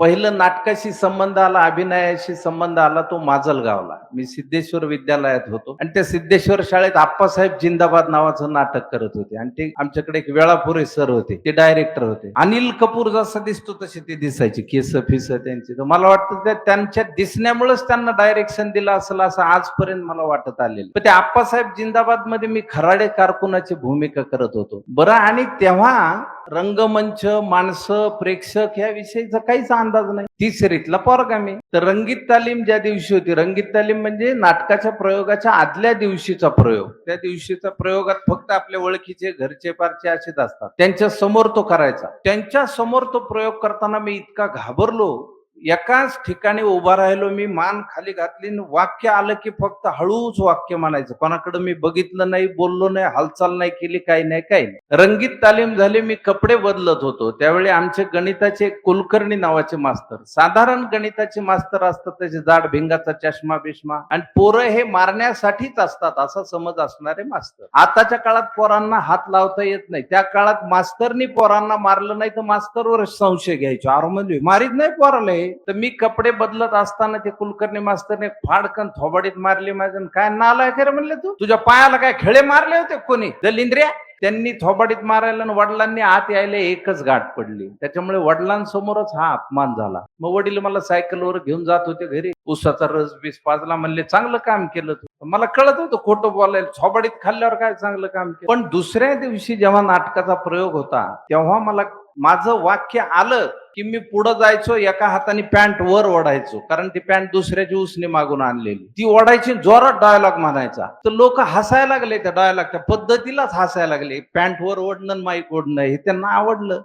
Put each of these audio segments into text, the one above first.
पहिलं नाटकाशी संबंध आला, अभिनयाशी संबंध आला तो माजलगावला. मी सिद्धेश्वर विद्यालयात होतो आणि त्या सिद्धेश्वर शाळेत आप्पासाहेब जिंदाबाद नावाचं नाटक करत होते आणि ते आमच्याकडे एक वेळापुरे सर होते, ते डायरेक्टर होते. अनिल कपूर जसा दिसतो तसे ते दिसायचे, केस फिस त्यांची. तर मला वाटतं त्यांच्या दिसण्यामुळेच त्यांना डायरेक्शन दिलं असेल असं आजपर्यंत मला वाटत आलेलं. पण त्या आप्पासाहेब जिंदाबाद मध्ये मी खराडे कारकुनाची भूमिका करत होतो बरं. आणि तेव्हा रंगमंच, माणसं, प्रेक्षक या विषयीचा काहीच अंदाज नाही. तिसरीतला पोरगा मी. तर रंगीत तालीम ज्या दिवशी होती, रंगीत तालीम म्हणजे नाटकाच्या प्रयोगाच्या आदल्या दिवशीचा प्रयोग. त्या दिवशीचा प्रयोगात फक्त आपल्या ओळखीचे, घरचे पारचे असेच असतात, त्यांच्या समोर तो करायचा. त्यांच्या समोर तो प्रयोग करताना मी इतका घाबरलो, एकाच ठिकाणी उभा राहिलो मी, मान खाली घातली, वाक्य आलं की फक्त हळूच वाक्य म्हणायचं. कोणाकडे मी बघितलं नाही, बोललो नाही, हालचाल नाही केली, काही नाही. रंगीत तालीम झाली. मी कपडे बदलत होतो. त्यावेळी आमचे गणिताचे कुलकर्णी नावाचे मास्तर, साधारण गणिताचे मास्तर असतात, त्याचे जाड भिंगाचा चष्मा बिष्मा, आणि पोरं हे मारण्यासाठीच असतात असा समज असणारे मास्तर. आताच्या काळात पोरांना हात लावता येत नाही, त्या काळात मास्तरनी पोरांना मारलं नाही तर मास्तरवर संशय घ्यायचो, अरे म्हणजे मारीत नाही पोराला. तर मी कपडे बदलत असताना ते कुलकर्णी मास्तरने फाडकन थोबाडीत मारली माझ्या. काय नालाय खरं म्हणले, तू तुझ्या पायाला काय खिळे मारले होते कोणी? दलिंद्र्या. त्यांनी थोबाडीत मारायला आणि वडिलांनी आत यायला एकच गाठ पडली. त्याच्यामुळे वडिलांसमोरच हा अपमान झाला. मग वडील मला सायकलवर घेऊन जात होते घरी, उसाचा रस बीस पाजला, म्हणले चांगलं काम केलं तू. मला कळत होतं खोटं बोलायला, थोबाडीत खाल्ल्यावर काय चांगलं काम केलं. पण दुसऱ्या दिवशी जेव्हा नाटकाचा प्रयोग होता तेव्हा मला माझं वाक्य आलं की मी पुढे जायचो, एका हाताने पॅन्ट वर ओढायचो, कारण ती पॅन्ट दुसऱ्याची उसने मागून आणलेली, ती ओढायची, जोरात डायलॉग म्हणायचा. तर लोक हसायला लागले, त्या डायलॉगच्या पद्धतीलाच हसायला लागले. पॅन्ट वर ओढणं, माईक ओढणं हे त्यांना आवडलं.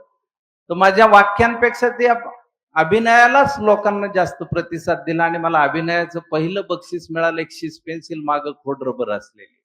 तर माझ्या वाक्यांपेक्षा ते अभिनयालाच लोकांना जास्त प्रतिसाद दिला आणि मला अभिनयाचं पहिलं बक्षीस मिळालं, एक शीस पेन्सिल मागं खोड रबर असलेली.